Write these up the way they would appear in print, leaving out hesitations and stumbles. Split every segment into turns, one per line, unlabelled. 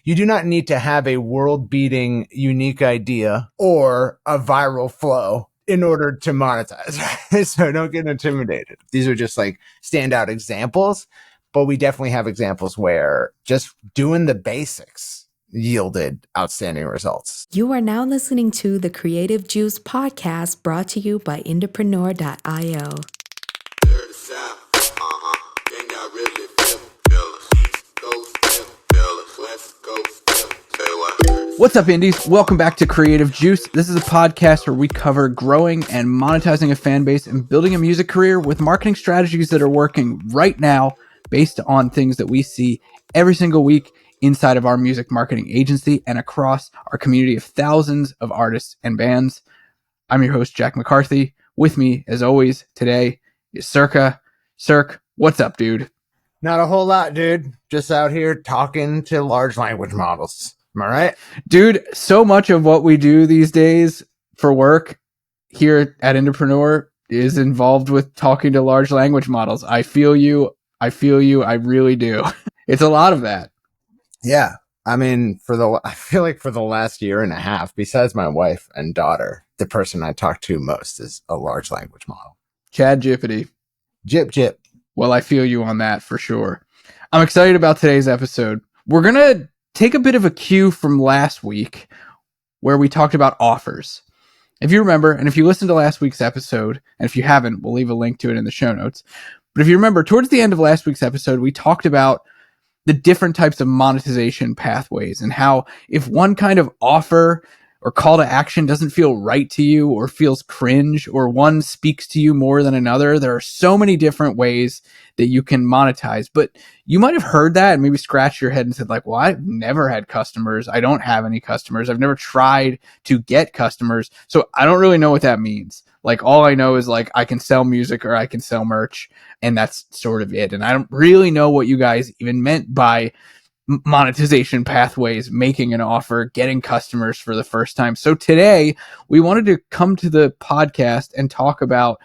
You do not need to have a world-beating unique idea or a viral flow in order to monetize. So don't get intimidated. These are just like standout examples, but we definitely have examples where just doing the basics yielded outstanding results.
You are now listening to the Creative Juice podcast brought to you by Entrepreneur.io.
What's up, indies? Welcome back to Creative Juice. This is a podcast where we cover growing and monetizing a fan base and building a music career with marketing strategies that are working right now based on things that we see every single week inside of our music marketing agency and across our community of thousands of artists and bands. I'm your host, Jack McCarthy. With me, as always, today is Circa. Cirque, what's up, dude?
Not a whole lot, dude. Just out here talking to large language models. Am I right?
Dude, so much of what we do these days for work here at Entrepreneur is involved with talking to large language models. I feel you. I really do. It's a lot of that.
Yeah. I mean, I feel like for the last year and a half, besides my wife and daughter, the person I talk to most is a large language model.
Chad Jippity.
Jip.
Well, I feel you on that for sure. I'm excited about today's episode. We're going to take a bit of a cue from last week where we talked about offers. If you remember, and if you listened to last week's episode, and if you haven't, we'll leave a link to it in the show notes. But if you remember, towards the end of last week's episode, we talked about the different types of monetization pathways and how if one kind of offer or call to action doesn't feel right to you or feels cringe or one speaks to you more than another, there are so many different ways that you can monetize. But you might have heard that and maybe scratched your head and said like, well, I've never had customers. I don't have any customers. I've never tried to get customers. So I don't really know what that means. Like all I know is like I can sell music or I can sell merch and that's sort of it. And I don't really know what you guys even meant by monetization pathways, making an offer, getting customers for the first time. So today we wanted to come to the podcast and talk about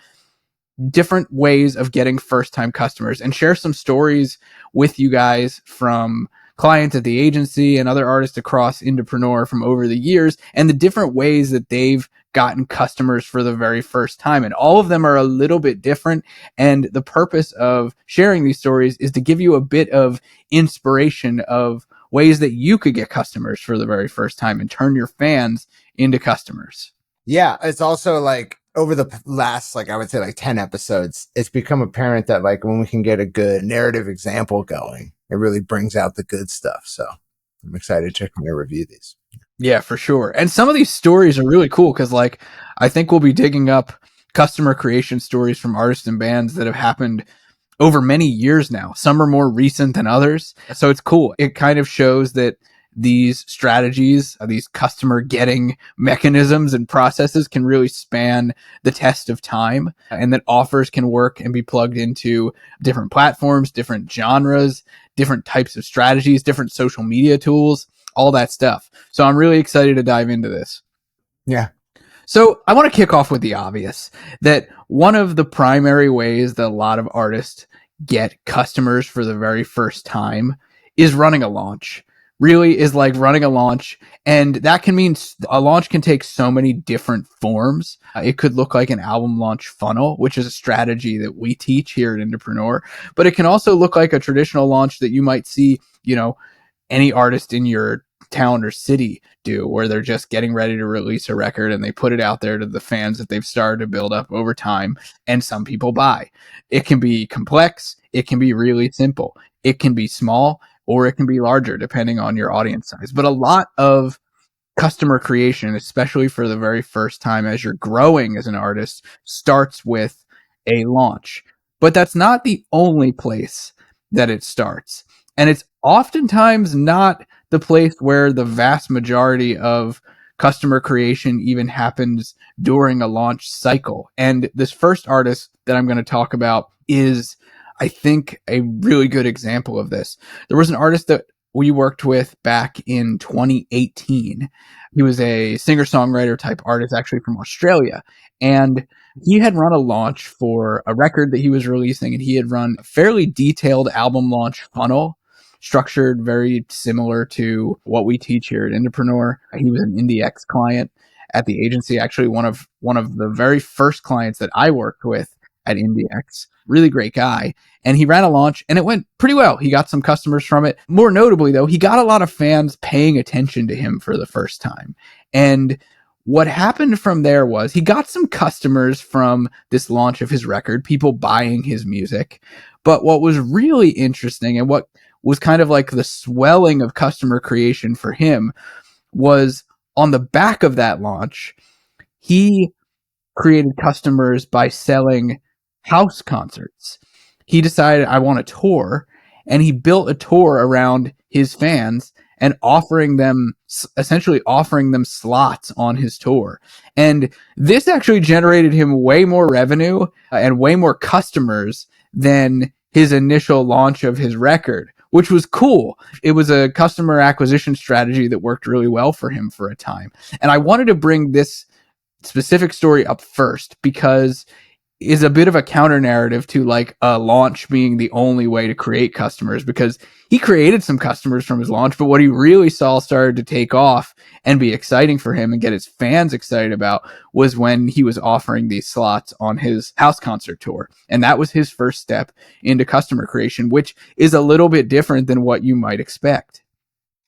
different ways of getting first time customers and share some stories with you guys from clients at the agency and other artists across Entrepreneur from over the years and the different ways that they've gotten customers for the very first time. And all of them are a little bit different. And the purpose of sharing these stories is to give you a bit of inspiration of ways that you could get customers for the very first time and turn your fans into customers.
Yeah. It's also like over the last, like I would say like 10 episodes, it's become apparent that like when we can get a good narrative example going, it really brings out the good stuff. So I'm excited to kind of review these.
Yeah, for sure. And some of these stories are really cool because like I think we'll be digging up customer creation stories from artists and bands that have happened over many years now. Some are more recent than others. So it's cool. It kind of shows that these strategies, these customer getting mechanisms and processes can really span the test of time and that offers can work and be plugged into different platforms, different genres, different types of strategies, different social media tools, all that stuff. So I'm really excited to dive into this.
Yeah.
So I want to kick off with the obvious that one of the primary ways that a lot of artists get customers for the very first time is running a launch. Really is like running a launch. And that can mean a launch can take so many different forms. It could look like an album launch funnel, which is a strategy that we teach here at Entrepreneur. But it can also look like a traditional launch that you might see, any artist in your town or city do, where they're just getting ready to release a record and they put it out there to the fans that they've started to build up over time, and some people buy. It can be complex, it can be really simple, it can be small, or it can be larger depending on your audience size. But a lot of customer creation, especially for the very first time as you're growing as an artist, starts with a launch. But that's not the only place that it starts. And it's oftentimes not the place where the vast majority of customer creation even happens during a launch cycle. And this first artist that I'm going to talk about is, I think, a really good example of this. There was an artist that we worked with back in 2018. He was a singer-songwriter type artist, actually from Australia. And he had run a launch for a record that he was releasing, and he had run a fairly detailed album launch funnel structured very similar to what we teach here at Indepreneur. He was an IndieX client at the agency, actually one of the very first clients that I worked with at IndieX. Really great guy. And he ran a launch and it went pretty well. He got some customers from it. More notably, though, he got a lot of fans paying attention to him for the first time. And what happened from there was he got some customers from this launch of his record, people buying his music. But what was really interesting and what was kind of like the swelling of customer creation for him was on the back of that launch, he created customers by selling house concerts. He decided, I want a tour, and he built a tour around his fans and essentially offering them slots on his tour. And this actually generated him way more revenue and way more customers than his initial launch of his record, which was cool. It was a customer acquisition strategy that worked really well for him for a time. And I wanted to bring this specific story up first because is a bit of a counter narrative to like a launch being the only way to create customers, because he created some customers from his launch, but what he really saw started to take off and be exciting for him and get his fans excited about was when he was offering these slots on his house concert tour. And that was his first step into customer creation, which is a little bit different than what you might expect.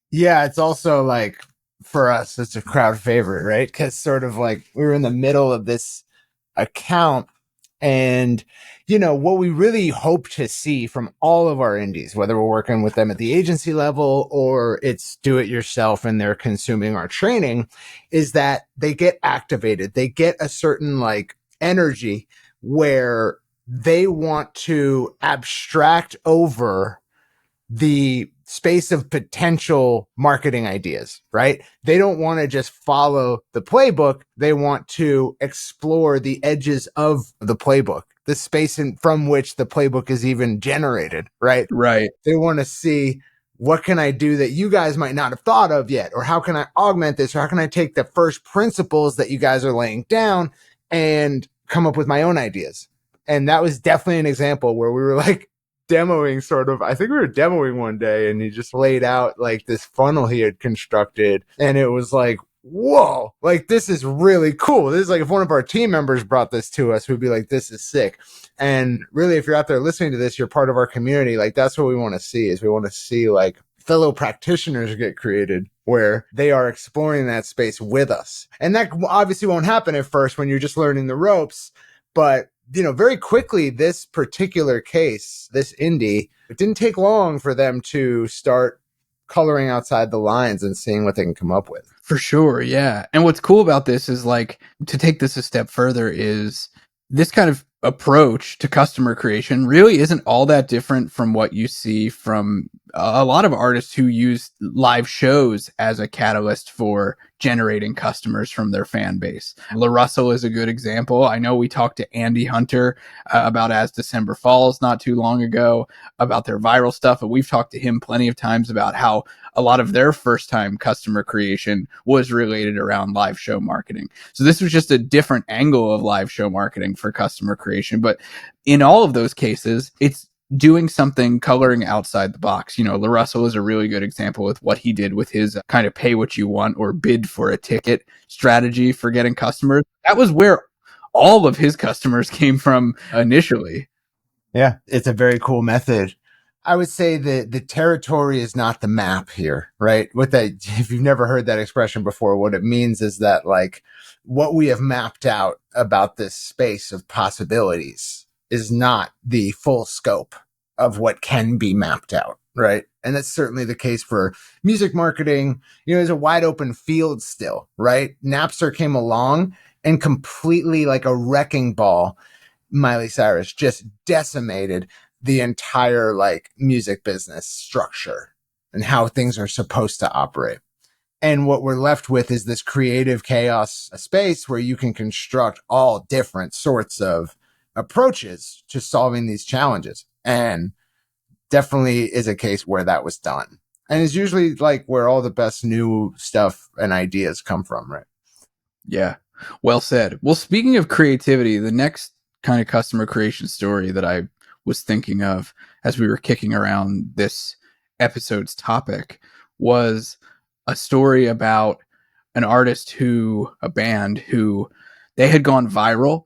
Yeah, it's also like for us, it's a crowd favorite, right? Because sort of like we were in the middle of this account. And, you know, what we really hope to see from all of our indies, whether we're working with them at the agency level or it's do it yourself and they're consuming our training, is that they get activated. They get a certain like energy where they want to abstract over the space of potential marketing ideas, right? They don't want to just follow the playbook. They want to explore the edges of the playbook, the space from which the playbook is even generated, right?
Right.
They want to see, what can I do that you guys might not have thought of yet? Or how can I augment this? Or how can I take the first principles that you guys are laying down and come up with my own ideas? And that was definitely an example where we were like, demoing sort of, I think we were demoing one day and he just laid out like this funnel he had constructed and it was like, whoa, like this is really cool. This is like if one of our team members brought this to us, we'd be like, this is sick. And really, if you're out there listening to this, you're part of our community. Like that's what we want to see, is we want to see like fellow practitioners get created where they are exploring that space with us. And that obviously won't happen at first when you're just learning the ropes, but you know, very quickly, this particular case, this indie, it didn't take long for them to start coloring outside the lines and seeing what they can come up with.
For sure, yeah. And what's cool about this is like, to take this a step further, is this kind of approach to customer creation really isn't all that different from what you see from a lot of artists who use live shows as a catalyst for generating customers from their fan base. La Russell is a good example. I know we talked to Andy Hunter about As December Falls not too long ago about their viral stuff, but we've talked to him plenty of times about how a lot of their first time customer creation was related around live show marketing. So this was just a different angle of live show marketing for customer creation. But in all of those cases, it's doing something coloring outside the box. You know, La Russell is a really good example with what he did with his kind of pay what you want or bid for a ticket strategy for getting customers. That was where all of his customers came from initially.
Yeah, it's a very cool method. I would say that the territory is not the map here, right? What that, if you've never heard that expression before, what it means is that like what we have mapped out about this space of possibilities is not the full scope of what can be mapped out, right? And that's certainly the case for music marketing. You know, there's a wide open field still, right? Napster came along and completely like a wrecking ball, Miley Cyrus just decimated the entire like music business structure and how things are supposed to operate. And what we're left with is this creative chaos space where you can construct all different sorts of approaches to solving these challenges. And definitely is a case where that was done. And it's usually like where all the best new stuff and ideas come from, right?
Yeah. Well said. Well, speaking of creativity, the next kind of customer creation story that I was thinking of as we were kicking around this episode's topic was a story about a band who they had gone viral.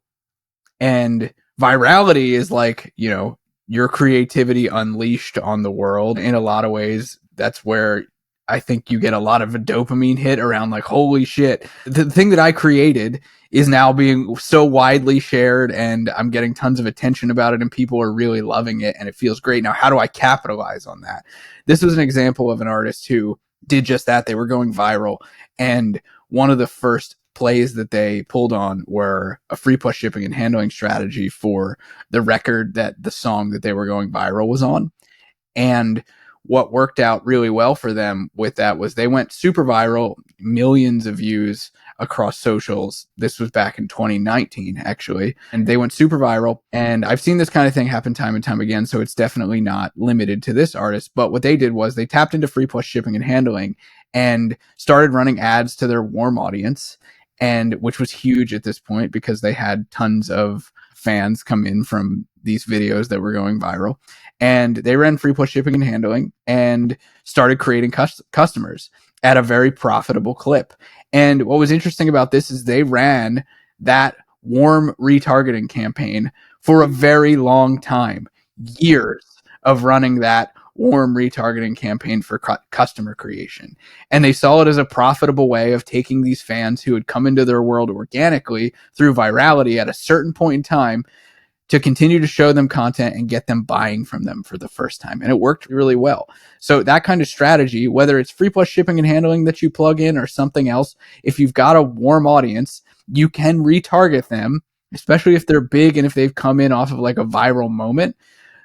And virality is like, your creativity unleashed on the world. In a lot of ways, that's where I think you get a lot of a dopamine hit around like, holy shit, the thing that I created is now being so widely shared and I'm getting tons of attention about it and people are really loving it and it feels great. Now, how do I capitalize on that? This was an example of an artist who did just that. They were going viral. And one of the first plays that they pulled on were a free plus shipping and handling strategy for the record that the song that they were going viral was on. And what worked out really well for them with that was they went super viral, millions of views across socials. This was back in 2019, actually. And they went super viral. And I've seen this kind of thing happen time and time again. So it's definitely not limited to this artist. But what they did was they tapped into free plus shipping and handling and started running ads to their warm audience, and which was huge at this point because they had tons of fans come in from these videos that were going viral. And they ran free plus shipping and handling and started creating customers at a very profitable clip. And what was interesting about this is they ran that warm retargeting campaign for a very long time, years of running that warm retargeting campaign for customer creation. And they saw it as a profitable way of taking these fans who had come into their world organically through virality at a certain point in time to continue to show them content and get them buying from them for the first time. And it worked really well. So that kind of strategy, whether it's free plus shipping and handling that you plug in or something else, if you've got a warm audience, you can retarget them, especially if they're big and if they've come in off of like a viral moment.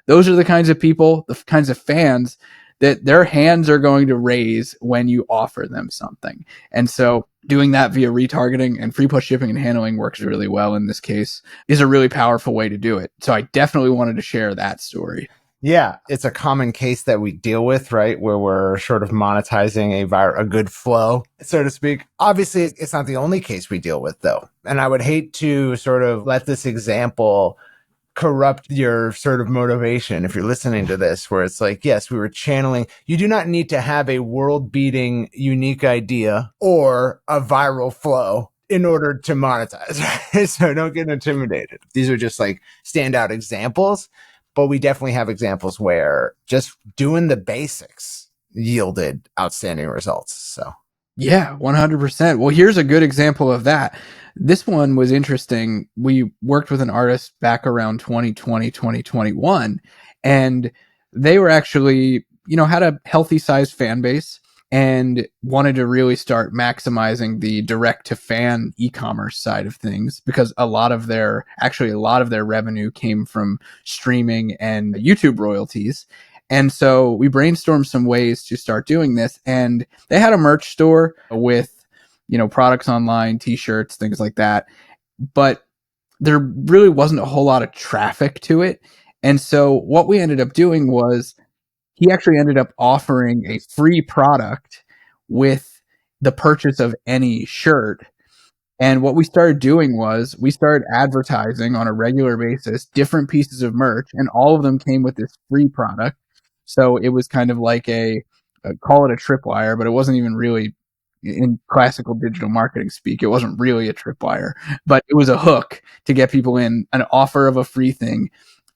Those are the kinds of people, the kinds of fans that their hands are going to raise when you offer them something. And so doing that via retargeting and free plus shipping and handling works really well in this case is a really powerful way to do it. So I definitely wanted to share that story.
Yeah, it's a common case that we deal with, right? Where we're sort of monetizing a good flow, so to speak. Obviously, it's not the only case we deal with, though. And I would hate to sort of let this example corrupt your sort of motivation if you're listening to this, where it's like, yes, we were channeling. You do not need to have a world-beating unique idea or a viral flow in order to monetize. Right? So don't get intimidated. These are just like standout examples, but we definitely have examples where just doing the basics yielded outstanding results. So
yeah, 100%. Well, here's a good example of that. This one was interesting. We worked with an artist back around 2020, 2021, and they were actually, had a healthy sized fan base and wanted to really start maximizing the direct to fan e-commerce side of things because a lot of their revenue came from streaming and YouTube royalties. And so we brainstormed some ways to start doing this. And they had a merch store with, products online, t-shirts, things like that. But there really wasn't a whole lot of traffic to it. And so what we ended up doing was he actually ended up offering a free product with the purchase of any shirt. And what we started doing was we started advertising on a regular basis different pieces of merch, and all of them came with this free product. So it was kind of like call it a tripwire, but it wasn't even really in classical digital marketing speak. It wasn't really a tripwire, but it was a hook to get people in, an offer of a free thing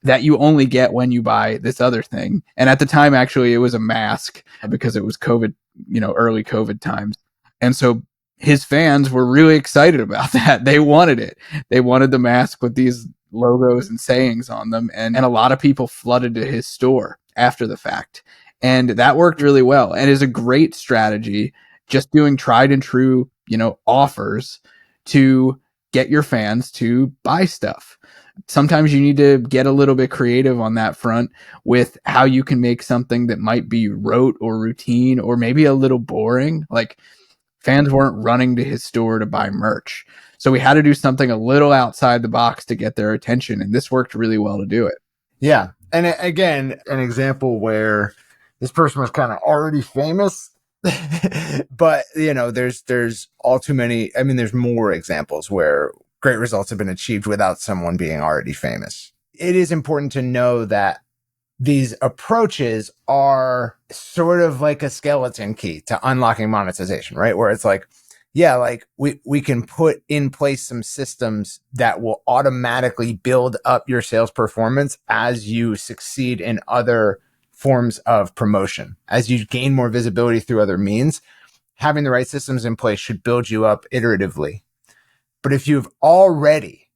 that you only get when you buy this other thing. And at the time, actually, it was a mask because it was COVID, early COVID times. And so his fans were really excited about that. They wanted it. They wanted the mask with these logos and sayings on them. And a lot of people flooded to his store after the fact. And that worked really well and is a great strategy, just doing tried and true, offers to get your fans to buy stuff. Sometimes you need to get a little bit creative on that front with how you can make something that might be rote or routine or maybe a little boring. Like fans weren't running to his store to buy merch. So we had to do something a little outside the box to get their attention. And this worked really well to do it.
yeah. And again, an example where this person was kind of already famous, but there's all too many. I mean, there's more examples where great results have been achieved without someone being already famous. It is important to know that these approaches are sort of like a skeleton key to unlocking monetization, right? Where it's like, yeah, like we can put in place some systems that will automatically build up your sales performance as you succeed in other forms of promotion. As you gain more visibility through other means, having the right systems in place should build you up iteratively. But if you've already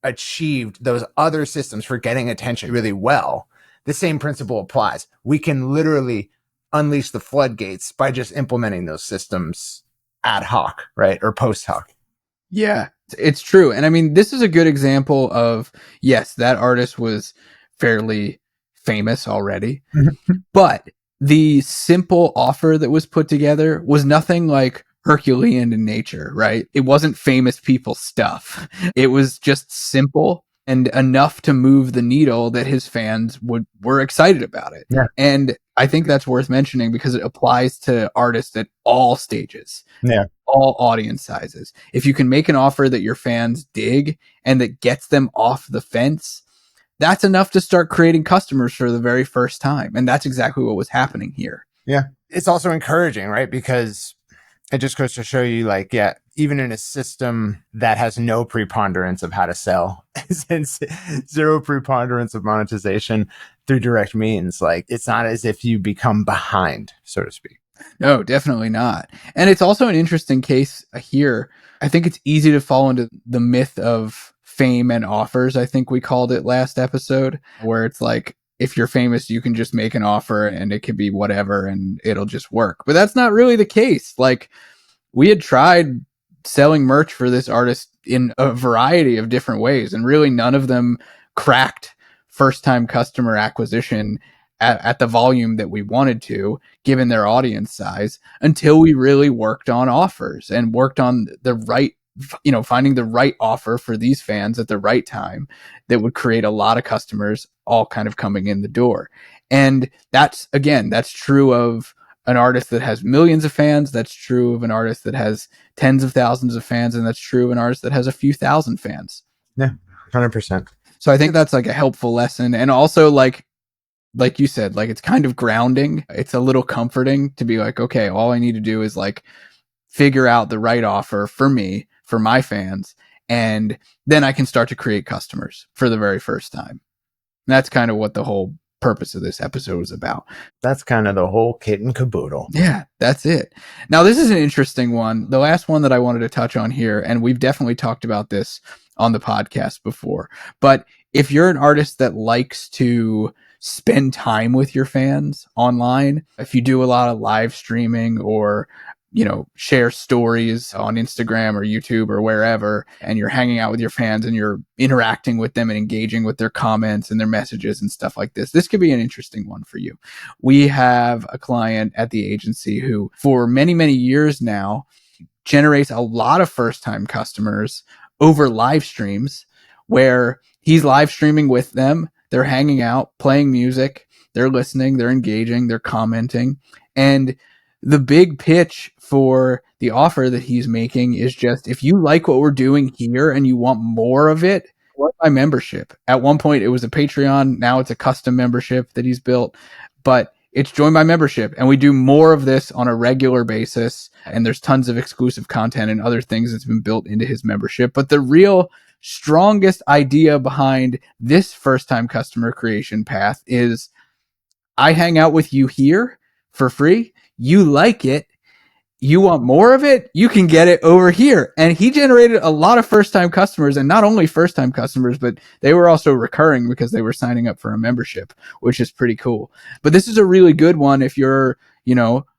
achieved those other systems for getting attention really well, the same principle applies. We can literally unleash the floodgates by just implementing those systems ad hoc, right? Or post hoc.
Yeah, it's true. And I mean, this is a good example of, yes, that artist was fairly famous already, but the simple offer that was put together was nothing like Herculean in nature, right? It wasn't famous people stuff. It was just simple and enough to move the needle that his fans were excited about it.
Yeah.
And I think that's worth mentioning because it applies to artists at all stages.
Yeah.
All audience sizes. If you can make an offer that your fans dig and that gets them off the fence, that's enough to start creating customers for the very first time. And that's exactly what was happening here.
Yeah. It's also encouraging, right? Because it just goes to show you, like, yeah, even in a system that has no preponderance of how to sell, since zero preponderance of monetization through direct means, like, it's not as if you become behind, so to speak.
No, definitely not. And it's also an interesting case here. I think it's easy to fall into the myth of fame and offers. I think we called it last episode, where it's like, if you're famous, you can just make an offer and it could be whatever and it'll just work. But that's not really the case. Like, we had tried selling merch for this artist in a variety of different ways, and really none of them cracked first time customer acquisition at the volume that we wanted to, given their audience size, until we really worked on offers and worked on the right, finding the right offer for these fans at the right time that would create a lot of customers all kind of coming in the door. And that's true of an artist that has millions of fans. That's true of an artist that has tens of thousands of fans. And that's true of an artist that has a few thousand fans.
Yeah, 100%.
So I think that's like a helpful lesson. And also, like you said, like, it's kind of grounding. It's a little comforting to be like, okay, all I need to do is like figure out the right offer for me, for my fans, and then I can start to create customers for the very first time. And that's kind of what the whole purpose of this episode was about.
That's kind of the whole kit and caboodle.
Yeah, that's it. Now, this is an interesting one. The last one that I wanted to touch on here, and we've definitely talked about this on the podcast before, but if you're an artist that likes to spend time with your fans online, if you do a lot of live streaming or share stories on Instagram or YouTube or wherever, and you're hanging out with your fans and you're interacting with them and engaging with their comments and their messages and stuff like this could be an interesting one for you. We have a client at the agency who, for many, many years now, generates a lot of first-time customers over live streams, where he's live streaming with them. They're hanging out, playing music, they're listening, they're engaging, they're commenting. And the big pitch for the offer that he's making is just, if you like what we're doing here and you want more of it, join my membership. At one point it was a Patreon. Now it's a custom membership that he's built, but it's join my membership. And we do more of this on a regular basis. And there's tons of exclusive content and other things that's been built into his membership. But the real strongest idea behind this first time customer creation path is, I hang out with you here for free. You like it. You want more of it? You can get it over here. And he generated a lot of first time customers, and not only first time customers, but they were also recurring because they were signing up for a membership, which is pretty cool. But this is a really good one if you're,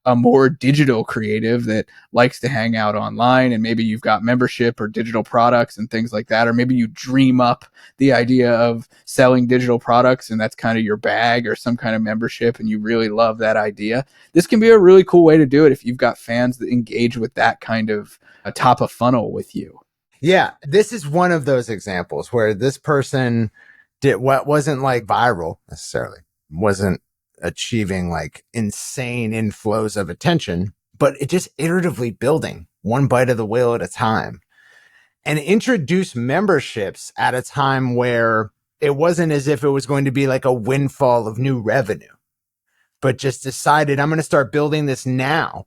a more digital creative that likes to hang out online, and maybe you've got membership or digital products and things like that, or maybe you dream up the idea of selling digital products and that's kind of your bag, or some kind of membership and you really love that idea. This can be a really cool way to do it if you've got fans that engage with that kind of a top of funnel with you.
Yeah, this is one of those examples where this person did what wasn't like viral necessarily, wasn't achieving like insane inflows of attention, but it just iteratively building one bite of the whale at a time, and introduce memberships at a time where It wasn't as if it was going to be like a windfall of new revenue, but just decided I'm going to start building this now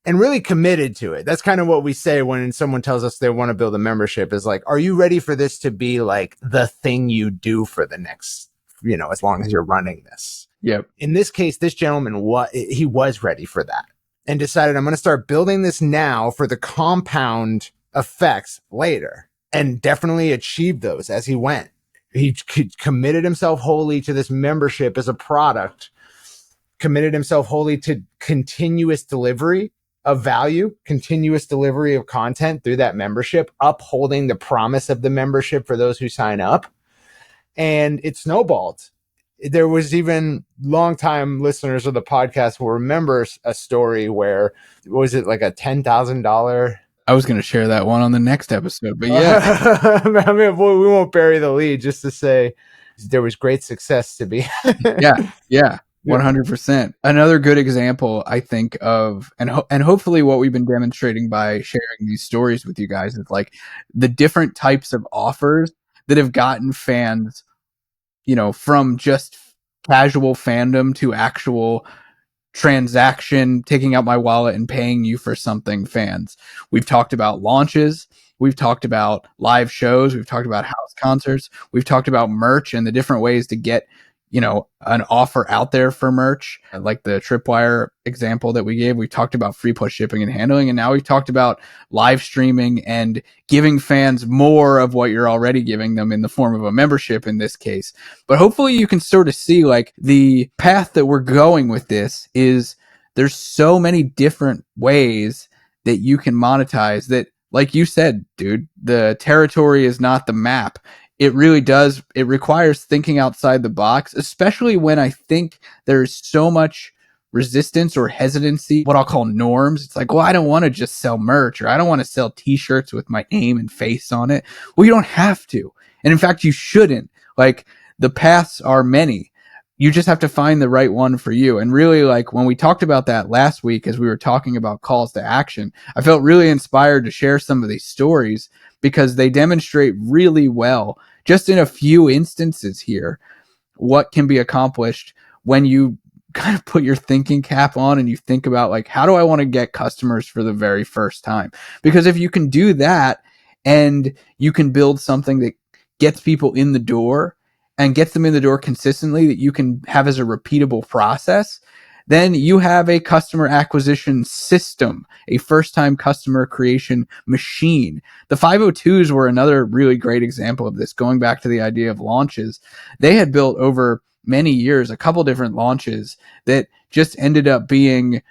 and really committed to it. That's kind of what we say when someone tells us they want to build a membership is like, are you ready for this to be like the thing you do for the next, as long as you're running this?
Yep.
In this case, this gentleman, he was ready for that and decided I'm going to start building this now for the compound effects later, and definitely achieved those as he went. He committed himself wholly to this membership as a product, committed himself wholly to continuous delivery of value, continuous delivery of content through that membership, upholding the promise of the membership for those who sign up. And it snowballed. There was even longtime listeners of the podcast will remember a story where, was it like a $10,000?
I was going to share that one on the next episode, but yeah.
I mean, boy, we won't bury the lead, just to say there was great success to be.
Yeah. 100%. Another good example, I think, of, and hopefully what we've been demonstrating by sharing these stories with you guys is like the different types of offers that have gotten fans, from just casual fandom to actual transaction, taking out my wallet and paying you for something fans. We've talked about launches. We've talked about live shows. We've talked about house concerts. We've talked about merch and the different ways to get, an offer out there for merch, like the Tripwire example that we gave. We talked about free plus shipping and handling, and now we've talked about live streaming and giving fans more of what you're already giving them in the form of a membership in this case. But hopefully you can sort of see like the path that we're going with this is there's so many different ways that you can monetize that, like you said, dude, the territory is not the map. It really does. It requires thinking outside the box, especially when I think there's so much resistance or hesitancy, what I'll call norms. It's like, well, I don't want to just sell merch, or I don't want to sell t-shirts with my name and face on it. Well, you don't have to. And in fact, you shouldn't. Like, the paths are many. You just have to find the right one for you. And really, like when we talked about that last week, as we were talking about calls to action, I felt really inspired to share some of these stories because they demonstrate really well, just in a few instances here, what can be accomplished when you kind of put your thinking cap on and you think about like, how do I want to get customers for the very first time? Because if you can do that and you can build something that gets people in the door and gets them in the door consistently, that you can have as a repeatable process, then you have a customer acquisition system, a first-time customer creation machine. The 502s were another really great example of this, going back to the idea of launches. They had built over many years a couple different launches that just ended up being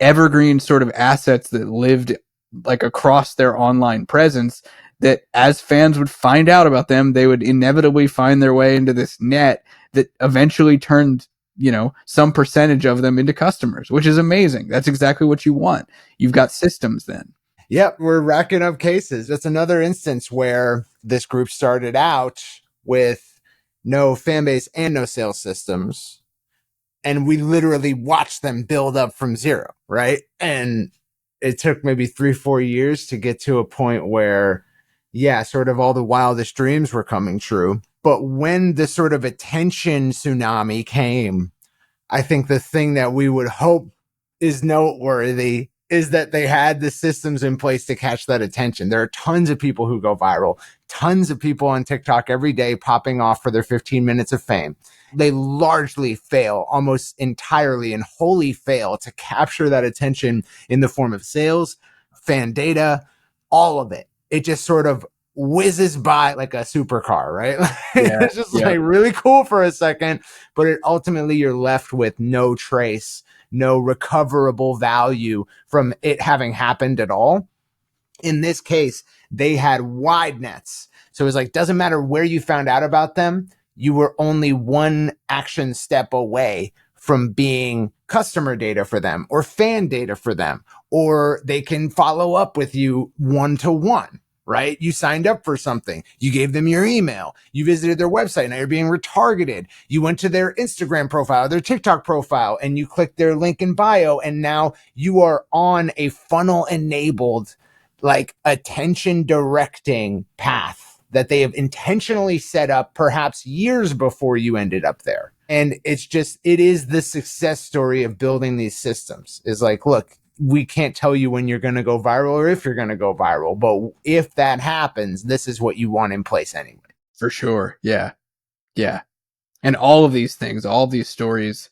evergreen sort of assets that lived like across their online presence, that as fans would find out about them, they would inevitably find their way into this net that eventually turned, some percentage of them into customers, which is amazing. That's exactly what you want. You've got systems then.
Yep, we're racking up cases. That's another instance where this group started out with no fan base and no sales systems. And we literally watched them build up from zero, right? And it took maybe 3-4 years to get to a point where, sort of all the wildest dreams were coming true. But when the sort of attention tsunami came, I think the thing that we would hope is noteworthy is that they had the systems in place to catch that attention. There are tons of people who go viral, tons of people on TikTok every day popping off for their 15 minutes of fame. They largely fail, almost entirely and wholly fail to capture that attention in the form of sales, fan data, all of it. It just sort of whizzes by like a supercar, right? It's just like really cool for a second, but ultimately you're left with no trace, no recoverable value from it having happened at all. In this case, they had wide nets. So it was like, doesn't matter where you found out about them, you were only one action step away from being customer data for them or fan data for them, or they can follow up with you one-to-one. Right? You signed up for something. You gave them your email. You visited their website. Now you're being retargeted. You went to their Instagram profile, their TikTok profile, and you clicked their link in bio. And now you are on a funnel enabled, like attention directing path that they have intentionally set up perhaps years before you ended up there. And it's just, it is the success story of building these systems. Is like, look, we can't tell you when you're going to go viral or if you're going to go viral, but if that happens, this is what you want in place anyway.
For sure. Yeah. Yeah. And all of these things, all of these stories,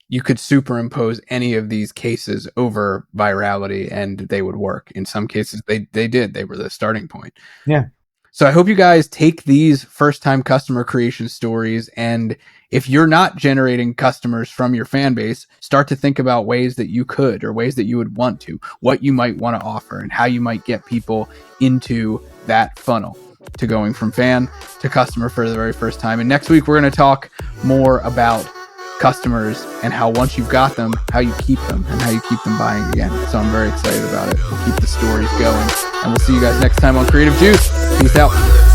you could superimpose any of these cases over virality and they would work. In some cases, they did. They were the starting point.
Yeah.
So I hope you guys take these first-time customer creation stories, and if you're not generating customers from your fan base, start to think about ways that you could, or ways that you would want to, what you might want to offer, and how you might get people into that funnel to going from fan to customer for the very first time. And next week, we're going to talk more about customers and how once you've got them, how you keep them and how you keep them buying again. So I'm very excited about it. We'll keep the stories going, and we'll see you guys next time on Creative Juice. Peace out.